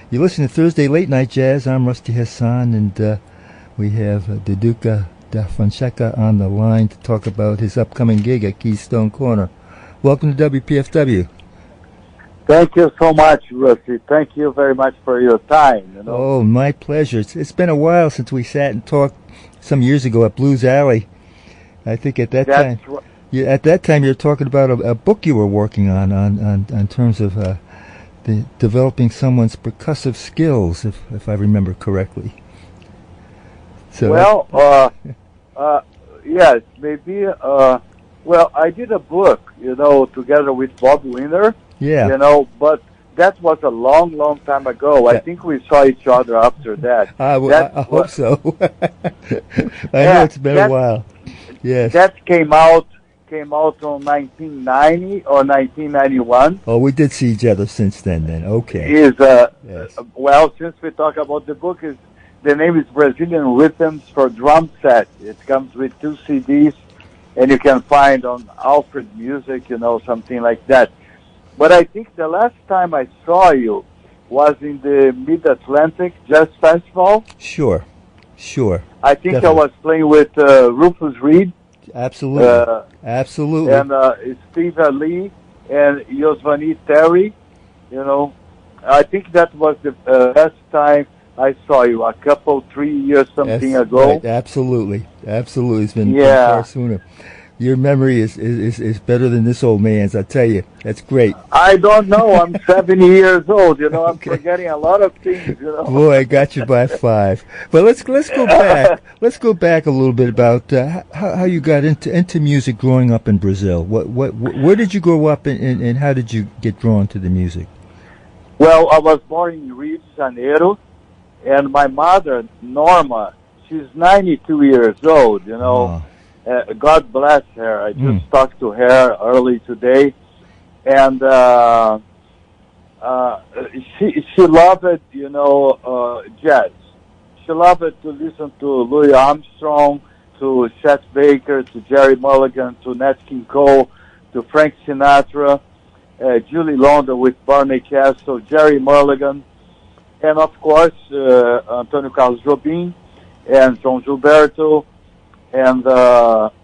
You listen to Thursday Late Night Jazz. I'm Rusty Hassan, and we have Duduka Da Fonseca on the line to talk about his upcoming gig at Keystone Corner. Welcome to WPFW. Thank you so much, Rusty. Thank you very much for your time. Oh, my pleasure. It's been a while since we sat and talked some years ago at Blues Alley. I think at that time, at that time you were talking about a book you were working on terms of developing someone's percussive skills, if I remember correctly. So yes, maybe. Well, I did a book, together with Bob Winter. Yeah. But that was a long, long time ago. I think we saw each other after that. I hope so. I know it's been a while. Yes. That came out on 1990 or 1991. Oh, we did see each other since then. Okay. Yes. Well, since we talk about the book, the name is Brazilian Rhythms for Drum Set. It comes with 2 CDs, and you can find on Alfred Music, something like that. But I think the last time I saw you was in the Mid-Atlantic Jazz Festival. Sure. I think definitely. I was playing with Rufus Reed. Absolutely. And Steve Ali and Yosvani Terry. I think that was the last time I saw you, 3 years something ago. Right. Absolutely. It's been far sooner. Your memory is better than this old man's, I tell you. That's great. I don't know. I'm 70 years old. I'm forgetting a lot of things. Boy, I got you by 5. But let's go back. Let's go back a little bit about how you got into music growing up in Brazil. Where did you grow up, and how did you get drawn to the music? Well, I was born in Rio de Janeiro, and my mother, Norma, she's 92 years old. God bless her. I just talked to her early today, and she loved, jazz. She loved to listen to Louis Armstrong, to Chet Baker, to Jerry Mulligan, to Nat King Cole, to Frank Sinatra, Julie London with Barney Castle, Jerry Mulligan, and of course Antônio Carlos Jobim and João Gilberto, and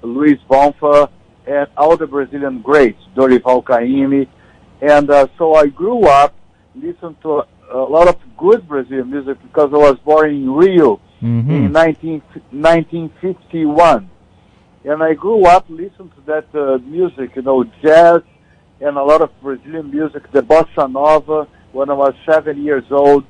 Luiz Bonfa, and all the Brazilian greats, Dorival Caymmi. And so I grew up listening to a lot of good Brazilian music because I was born in Rio in 1951. And I grew up listening to that music, jazz and a lot of Brazilian music, the Bossa Nova. When I was 7 years old,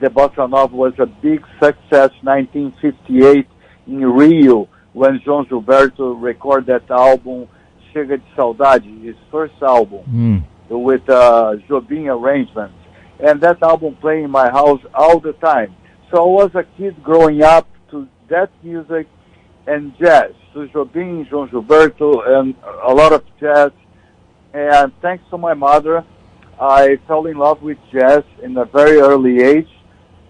the Bossa Nova was a big success, 1958. In Rio, when João Gilberto recorded that album, Chega de Saudade, his first album, with Jobim arrangements. And that album playing in my house all the time. So I was a kid growing up to that music and jazz, to Jobim, João Gilberto, and a lot of jazz. And thanks to my mother, I fell in love with jazz in a very early age.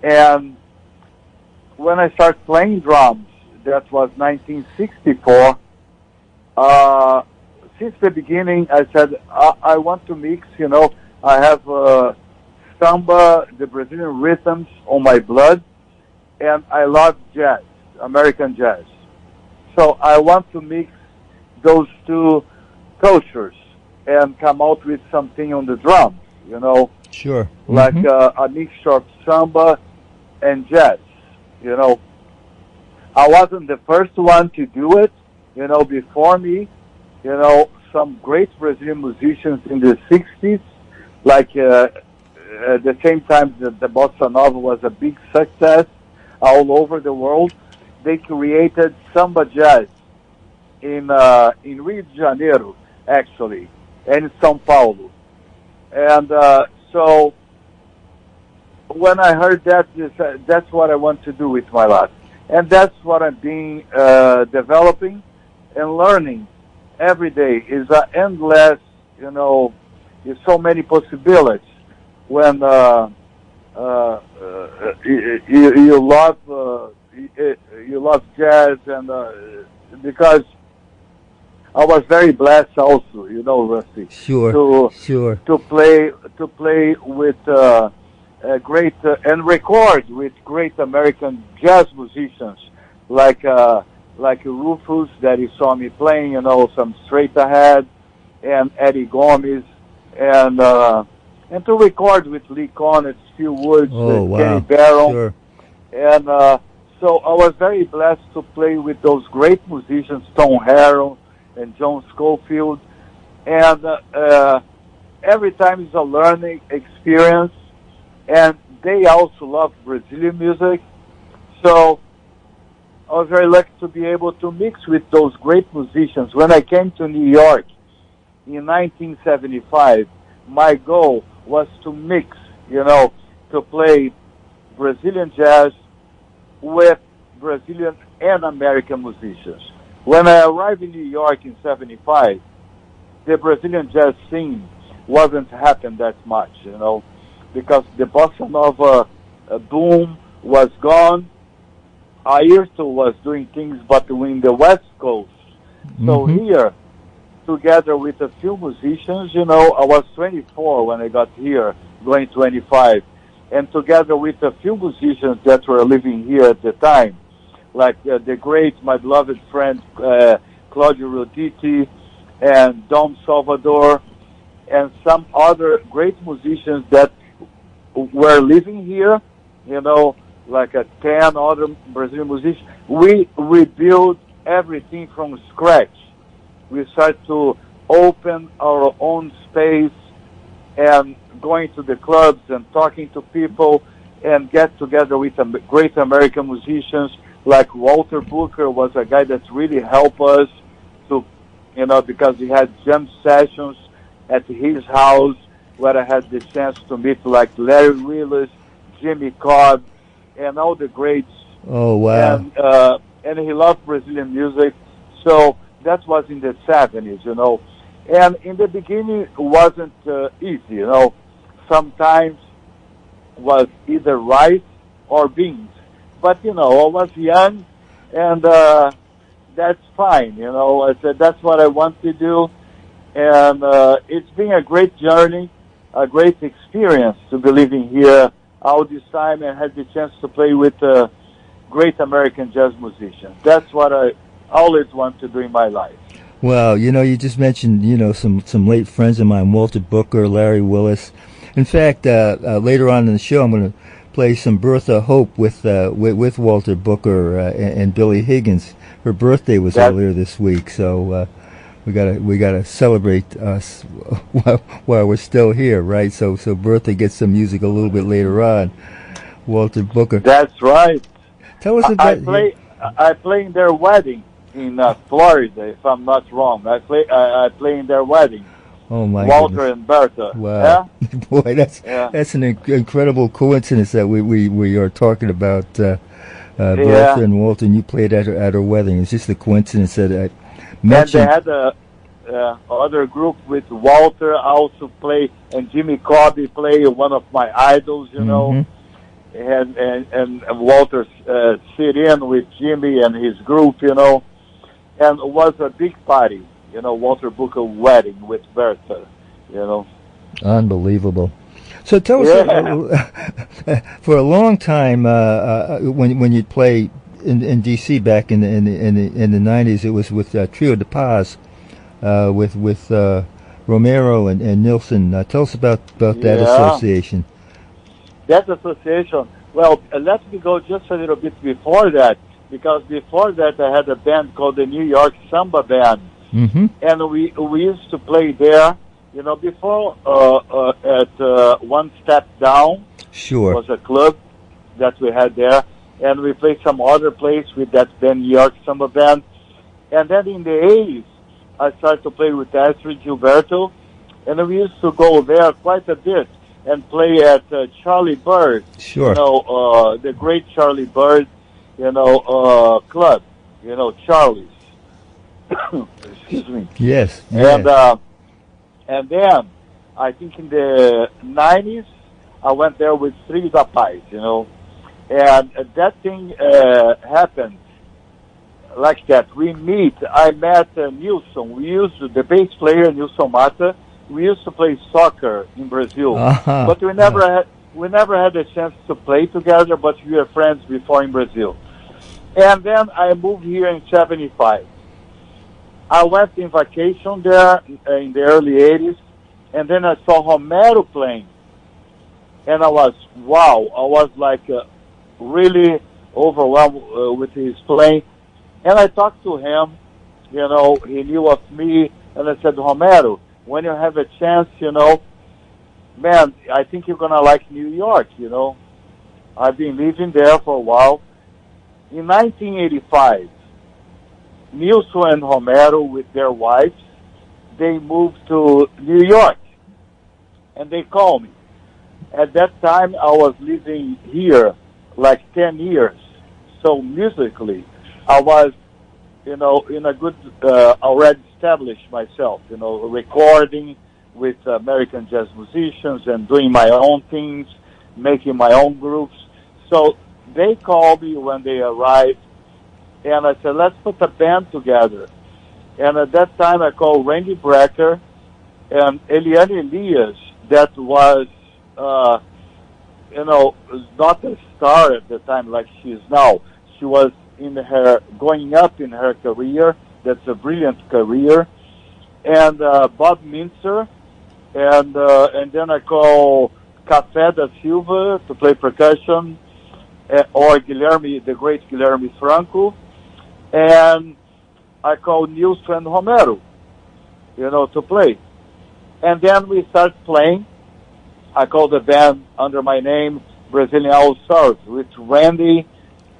And when I started playing drums, that was 1964. Since the beginning, I said, I want to mix, I have samba, the Brazilian rhythms on my blood, and I love jazz, American jazz. So I want to mix those two cultures and come out with something on the drums, Sure. Like a mixture of samba and jazz, I wasn't the first one to do it, before me, some great Brazilian musicians in the 60s, like at the same time that the Bossa Nova was a big success all over the world, they created samba jazz in Rio de Janeiro, actually, and in São Paulo. And so when I heard that, that's what I want to do with my life. And that's what I'm being developing and learning every day. Is endless, there's so many possibilities when you love jazz, and because I was very blessed also, Rusty. Sure. To play with great and record with great American jazz musicians like Rufus that you saw me playing, some Straight Ahead and Eddie Gomez, and to record with Lee Konitz, Phil Woods, Kenny Barron, sure. And so I was very blessed to play with those great musicians, Tom Harrell and John Schofield, and every time is a learning experience, and they also love Brazilian music, so I was very lucky to be able to mix with those great musicians. When I came to New York in 1975, my goal was to mix, to play Brazilian jazz with Brazilian and American musicians. When I arrived in New York in 75, the Brazilian jazz scene wasn't happening that much, because the bossa nova boom was gone. Ayrton was doing things, but in the West Coast. Mm-hmm. So here, together with a few musicians, I was 24 when I got here, going 25, and together with a few musicians that were living here at the time, like the great, my beloved friend Claudio Roditi and Dom Salvador, and some other great musicians that were living here, like 10 other Brazilian musicians. We rebuilt everything from scratch. We started to open our own space and going to the clubs and talking to people and get together with great American musicians like Walter Booker was a guy that really helped us to, because we had jam sessions at his house where I had the chance to meet like Larry Willis, Jimmy Cobb, and all the greats. Oh, wow. And he loved Brazilian music. So that was in the 70s, And in the beginning, it wasn't easy, Sometimes was either rice or beans. But, I was young, and that's fine, I said, that's what I want to do. And it's been a great journey, a great experience to be living here all this time and had the chance to play with great American jazz musicians. That's what I always want to do in my life. Well, you just mentioned, some late friends of mine, Walter Booker, Larry Willis. In fact, later on in the show, I'm going to play some Bertha Hope with Walter Booker and Billy Higgins. Her birthday was earlier this week, so we gotta celebrate us while we're still here, right? So Bertha gets some music a little bit later on. Walter Booker. That's right. Tell us about. I play in their wedding in Florida, if I'm not wrong. I play in their wedding. Oh my Walter goodness. and Bertha. Wow. Yeah? Boy, that's an incredible coincidence that we are talking about Bertha and Walter, and you played at her wedding. It's just a coincidence that I mentioned. And they had other group with Walter also play, and Jimmy Cobb play, one of my idols, and Walter sit in with Jimmy and his group, and it was a big party. Walter Booker wedding with Bertha, Unbelievable. So tell us, for a long time, when you'd play in D.C. back in the 90s, it was with Trio de Paz, with Romero and Nilsson. Tell us about that association. That association. Well, let me go just a little bit before that, because before that I had a band called the New York Samba Band. Mm-hmm. And we used to play there, before at One Step Down. Sure. Was a club that we had there. And we played some other place with that band, New York Samba Band. And then in the 80s, I started to play with Astrid Gilberto. And we used to go there quite a bit and play at Charlie Bird. Sure. The great Charlie Bird, club, Charlie's. Excuse me. Yes. And then I think in the 90s I went there with Three Rapaz, and that thing happened like that. I met Nilson. The bass player Nilson Mata. We used to play soccer in Brazil, but we never we never had a chance to play together, but we were friends before in Brazil. And then I moved here in 75. I went in vacation there in the early 80s, and then I saw Romero playing. And I was like really overwhelmed with his playing. And I talked to him, you know, he knew of me, and I said, Romero, when you have a chance, you know, man, I think you're going to like New York, you know. I've been living there for a while. In 1985, Nilson and Romero, with their wives, they moved to New York, and they called me. At that time, I was living here like 10 years. So musically, I was, you know, in a good, already established myself, you know, recording with American jazz musicians and doing my own things, making my own groups. So they called me when they arrived, and I said, let's put a band together. And at that time, I called Randy Brecker and Eliane Elias, that was, you know, not a star at the time like she is now. She was going up in her career. That's a brilliant career. And Bob Mintzer, and then I call Café da Silva to play percussion, or Guilherme, the great Guilherme Franco, and I call Nilson and Romero, you know, to play. And then we start playing. I call the band under my name Brazilian All Stars with Randy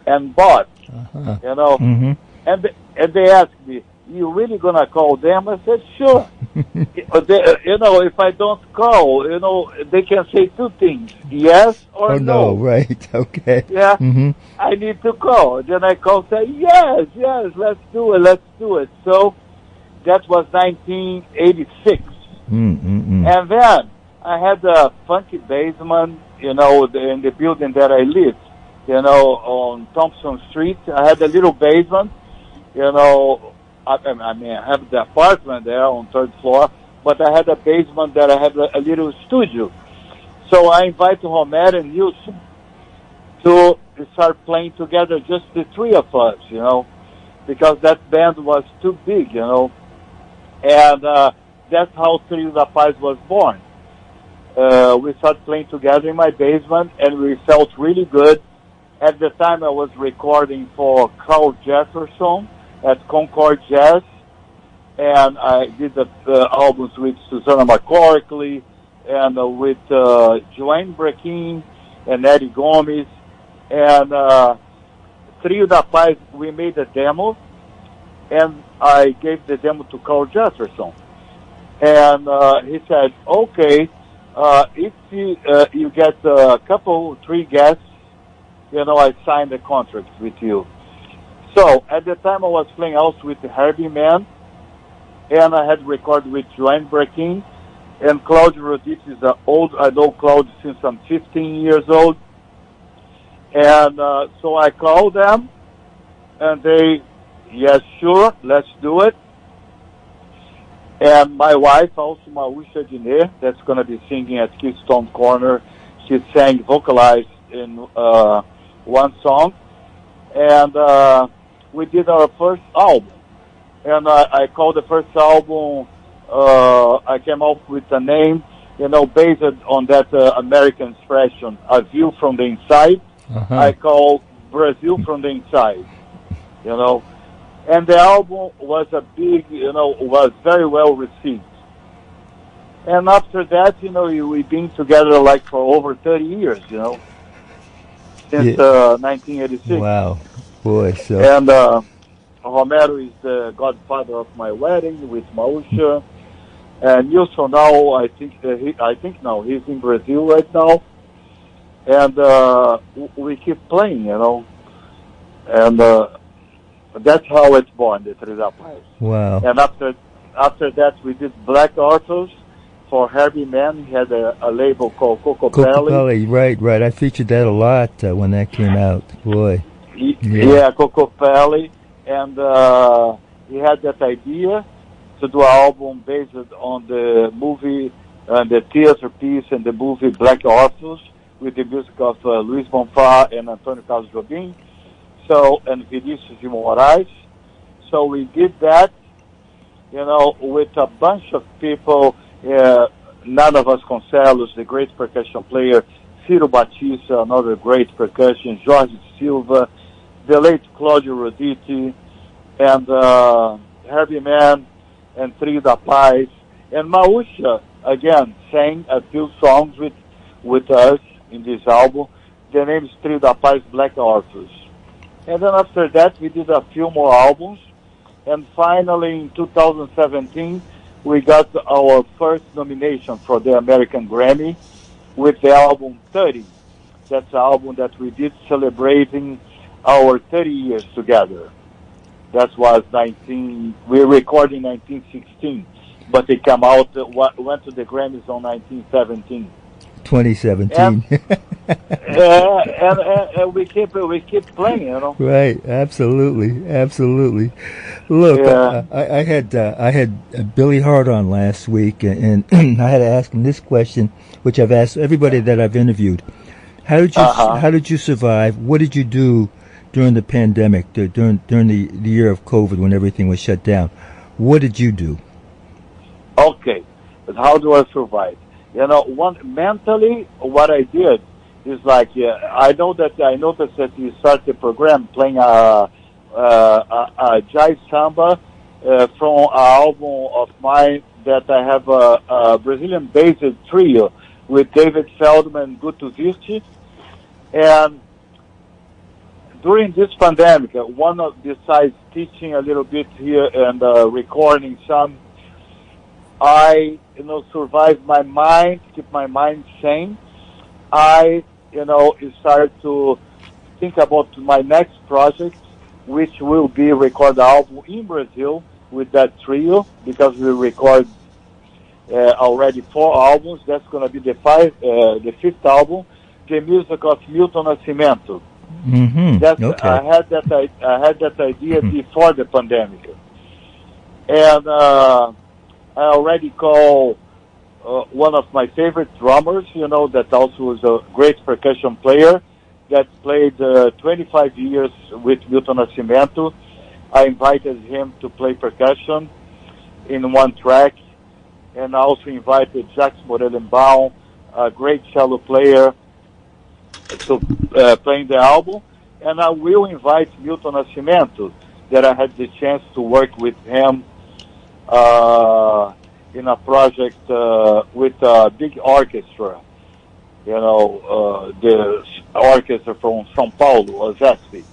and Bob, you know. Mm-hmm. And they asked me, you really going to call them? I said, sure. You know, if I don't call, you know, they can say two things, yes or no. No, right, okay. Yeah, I need to call. Then I call, say, yes, let's do it. So that was 1986. And then I had a funky basement, you know, in the building that I lived, you know, on Thompson Street. I had a little basement, you know. I mean, I have the apartment there on third floor, but I had a basement that I had a little studio. So I invited Romero and Nilson to start playing together, just the three of us, you know, because that band was too big, you know. And that's how Trio da Paz was born. We started playing together in my basement, and we felt really good. At the time, I was recording for Carl Jefferson at Concord Jazz, and I did the albums with Susanna McCorkley and with Joanne Brekin and Eddie Gomez. And Trio da Paz, we made a demo, and I gave the demo to Carl Jefferson. And he said, okay, if you get a couple, 3 guests, you know, I signed a contract with you. So at the time I was playing also with Herbie Mann, and I had recorded with Joanne Brekin, and Claudio Roditi is I know Claudio since I'm 15 years old. And so I called them, and they, yes, sure, let's do it. And my wife, also Maúcha Diné, that's going to be singing at Keystone Corner. She sang, vocalized in one song. And we did our first album. And I called the first album, I came up with a name, you know, based on that American expression, A View from the Inside. I call Brazil from the Inside, you know. And the album was a big, you know, was very well received. And after that, you know, we've been together like for over 30 years, you know, since 1986. Wow, boy. So. And Romero is the godfather of my wedding with Maúcha. And Nilson now, I think now he's in Brazil right now. And we keep playing, you know. And that's how it's born, the Trio da Paz. Wow. And after that, we did Black Arthurs for Herbie Mann. He had a label called Coco Pelli. Right. I featured that a lot when that came out. Boy. Yeah, Coco Pelli. And he had that idea to do an album based on the movie and the theater piece and the movie Black Arthurs with the music of Luiz Bonfá and Antônio Carlos Jobim, so, and Vinicius de Moraes. So we did that, with a bunch of people, Nada Vasconcelos, the great percussion player, Ciro Batista, another great percussion, Jorge Silva, the late Claudio Roditi, and Herbie Mann, and Trio da Paz, and Maúcha, again, sang a few songs with us in this album. The name is Trio da Paz Black Orpheus. And then after that, we did a few more albums, and finally in 2017, we got our first nomination for the American Grammy with the album 30. That's an album that we did celebrating our 30 years together. That was we recorded in 1916, but it came out, went to the Grammys on 1917. 2017. And we keep playing, Right, absolutely. Look, yeah. I had Billy Hart on last week, and I had to ask him this question, which I've asked everybody that I've interviewed. How did you survive? What did you do during the pandemic, during the year of COVID when everything was shut down? What did you do? Okay, but how do I survive? Mentally, what I did is I noticed that you start the program playing a jazz samba from an album of mine that I have a Brazilian-based trio with David Feldman and Guto Virti. And during this pandemic, besides teaching a little bit here and recording some, I, survived my mind, keep my mind sane. I, started to think about my next project, which will be record album in Brazil with that trio, because we record already 4 albums. That's going to be the 5th album, the music of Milton Nascimento. Mm-hmm. Okay. I had that idea before the pandemic, and I already call one of my favorite drummers, that also is a great percussion player that played 25 years with Milton Nascimento. I invited him to play percussion in one track, and I also invited Jacques Morellenbaum, a great cello player, to play in the album. And I will invite Milton Nascimento, that I had the chance to work with him in a project with a big orchestra, the orchestra from São Paulo, OSESP.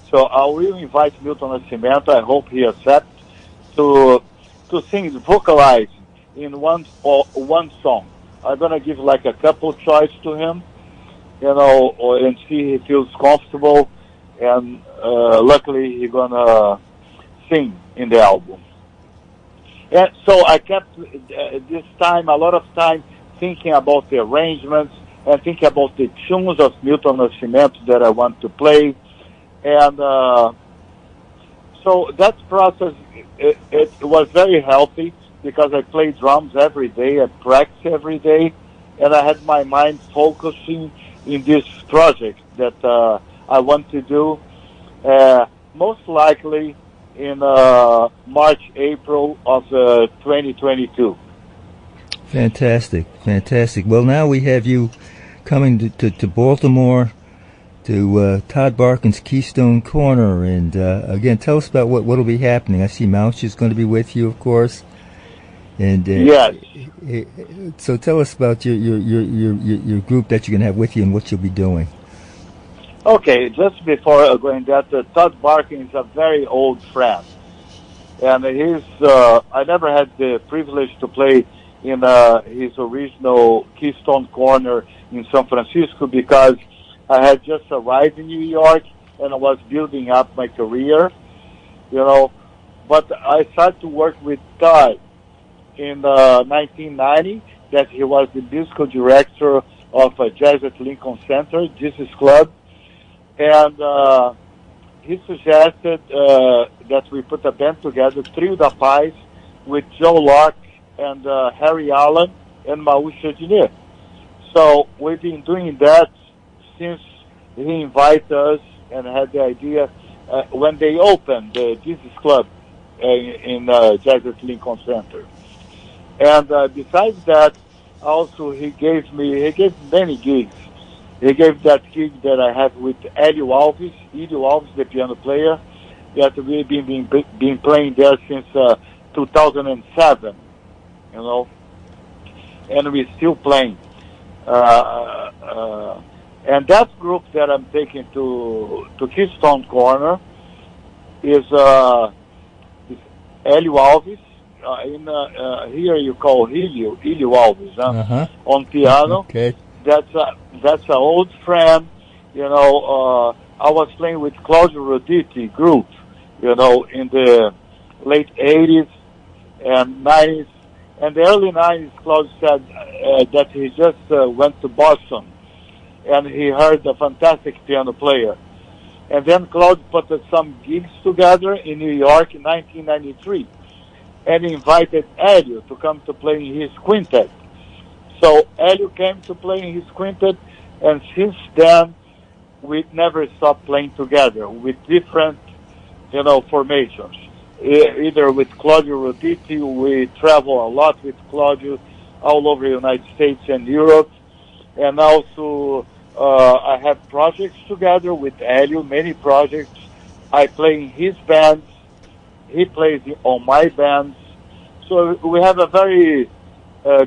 So I will invite Milton Nascimento. I hope he accepts to sing, vocalize in one song. I'm gonna give a couple choice to him, and see if he feels comfortable. And luckily, he's gonna sing in the album. And so I kept a lot of time thinking about the arrangements and thinking about the tunes of Milton Nascimento that I want to play. And so that process, it was very healthy, because I play drums every day, I practice every day, and I had my mind focusing in this project that I want to do, most likely in March, April of 2022. Fantastic. Well, now we have you coming to Baltimore, to Todd Barkin's Keystone Corner, and again, tell us about what will be happening. I see Mouch is going to be with you, of course, and yes. So tell us about your group that you're going to have with you and what you'll be doing. Okay, just before going that, Todd Barkin is a very old friend, and I never had the privilege to play in his original Keystone Corner in San Francisco, because I had just arrived in New York and I was building up my career, but I started to work with Todd in 1990, that he was the musical director of Jazz at Lincoln Center, Jesus Club. And he suggested that we put a band together, Trio da Paz, with Joe Locke and Harry Allen and Maúcha. So we've been doing that since he invited us and had the idea when they opened the Jesus Club in Jazz at Lincoln Center. And besides that, also he gave many gigs. He gave that gig that I have with Elio Alves, the piano player, that we've been playing there since 2007, you know, and we're still playing. And that group that I'm taking to Keystone Corner is Elio Alves. Here you call Helio Alves, on piano. Okay. That's an old friend. You know, I was playing with Claudio Roditi group, you know, in the late 80s and 90s. And the early 90s, Claudio said that he just went to Boston and he heard a fantastic piano player. And then Claudio put some gigs together in New York in 1993 and invited Elio to come to play in his quintet. So Elio came to play in his quintet, and since then, we never stopped playing together with different, you know, formations. Either with Claudio Roditi, we travel a lot with Claudio all over the United States and Europe. And also, I have projects together with Elio, many projects. I play in his bands. He plays on my bands. So we have a very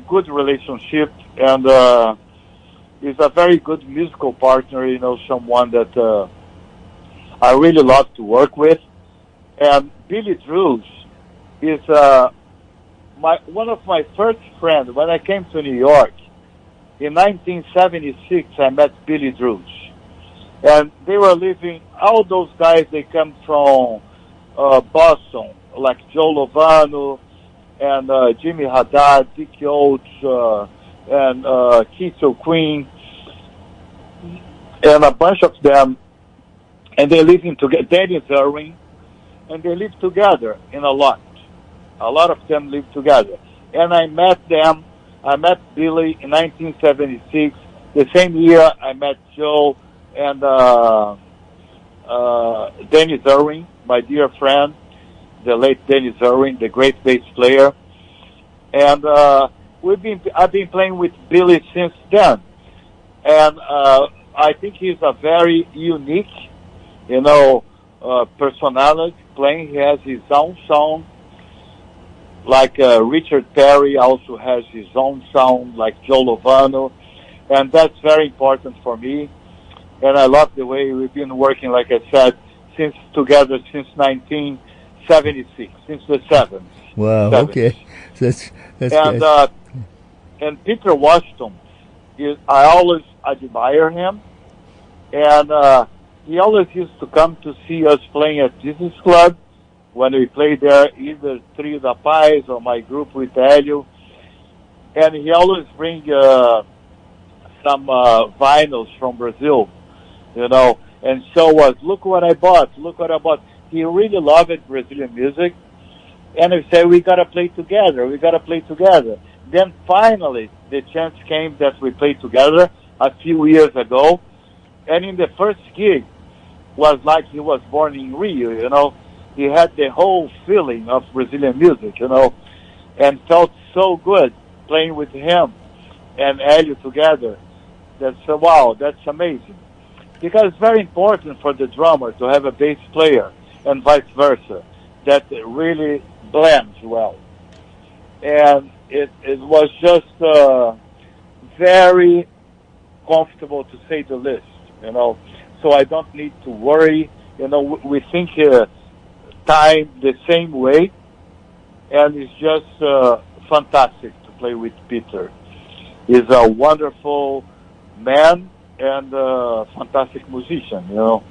good relationship, and he's a very good musical partner, you know, someone that I really love to work with. And Billy Drews is one of my first friends. When I came to New York in 1976, I met Billy Drews. And they were living, all those guys, they come from Boston, like Joe Lovano and Jimmy Haddad, Dick Oates, and Keith O'Queen, and a bunch of them. And they're living together, Dennis Irwin, and they live together in a lot. A lot of them live together. And I met them. I met Billy in 1976. The same year I met Joe and Dennis Irwin, my dear friend, the late Dennis Irwin, the great bass player. And I've been playing with Billy since then. And I think he's a very unique, you know, personality playing. He has his own sound, like Richard Perry also has his own sound, like Joe Lovano, and that's very important for me. And I love the way we've been working, like I said, together since 1976, since the 70s. Wow, 70s. Okay. That's and and Peter Washington, I always admire him, and he always used to come to see us playing at Jesus Club when we played there, either Trio da Paz or my group with Helio. And he always bring some vinyls from Brazil, you know, and show us, look what I bought. He really loved Brazilian music. And we said, we got to play together. Then finally, the chance came that we played together a few years ago. And in the first gig, was like he was born in Rio, you know. He had the whole feeling of Brazilian music, you know, and felt so good playing with him and Helio together. Wow, that's amazing. Because it's very important for the drummer to have a bass player and vice versa, that really blends well. And it was just very comfortable, to say the least, you know. So I don't need to worry, you know, we think time the same way, and it's just fantastic to play with Peter. He's a wonderful man and a fantastic musician, you know.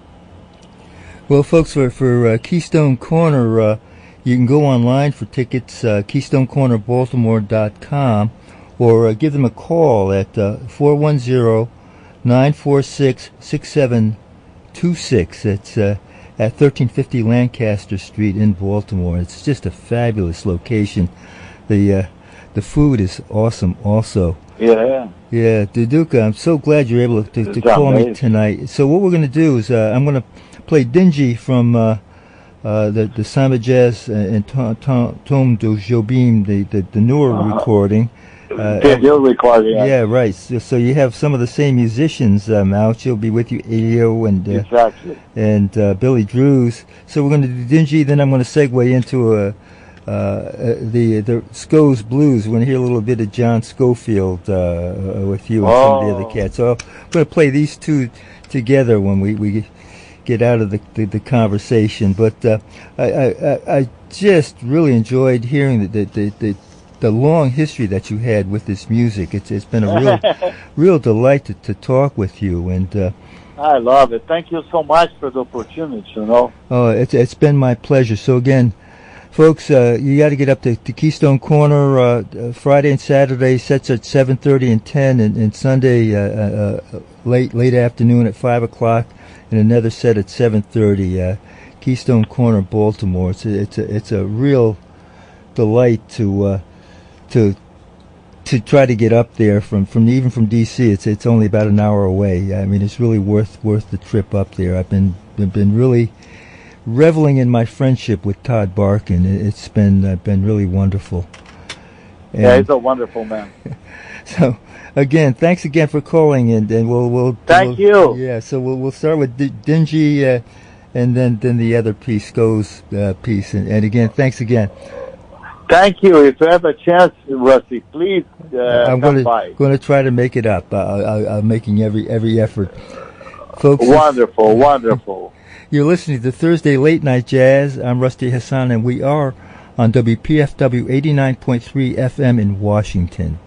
Well, folks, for Keystone Corner, you can go online for tickets, KeystoneCornerBaltimore.com, or give them a call at 410-946-6726. It's at 1350 Lancaster Street in Baltimore. It's just a fabulous location. The food is awesome also. Yeah. Yeah, Duduka, I'm so glad you're able to call me tonight. So what we're going to do is I'm going to play Dingy from the Samba Jazz and Tom do Jobim, the newer recording. The new recording. Yeah, right. So you have some of the same musicians out. She'll be with you, Elio and exactly. And Billy Drews. So we're going to do Dingy. Then I'm going to segue into the Sco's Blues. We're going to hear a little bit of John Schofield with you and some of the other cats. So I'm going to play these two together when we get out of the conversation. But I just really enjoyed hearing the long history that you had with this music. It's been a real delight to talk with you. And I love it. Thank you so much for the opportunity. Oh, it's been my pleasure. So again, folks, you got to get up to Keystone Corner Friday and Saturday. Sets at 7:30 and 10, and Sunday late afternoon at 5 o'clock, and another set at 7:30. Keystone Corner, Baltimore. It's a real delight to try to get up there from even from DC. It's only about an hour away. I mean, it's really worth the trip up there. I've been really reveling in my friendship with Todd Barkin. It's been really wonderful. And yeah, he's a wonderful man. So again, thanks again for calling, and we'll thank you. Yeah, so we'll start with Dingy, and then the other piece goes piece, and again, thanks again. Thank you. If you have a chance, Rusty, please I'm come by. going to try to make it up. I'm making every effort, folks. Wonderful. You're listening to Thursday Late Night Jazz. I'm Rusty Hassan, and we are on WPFW 89.3 FM in Washington.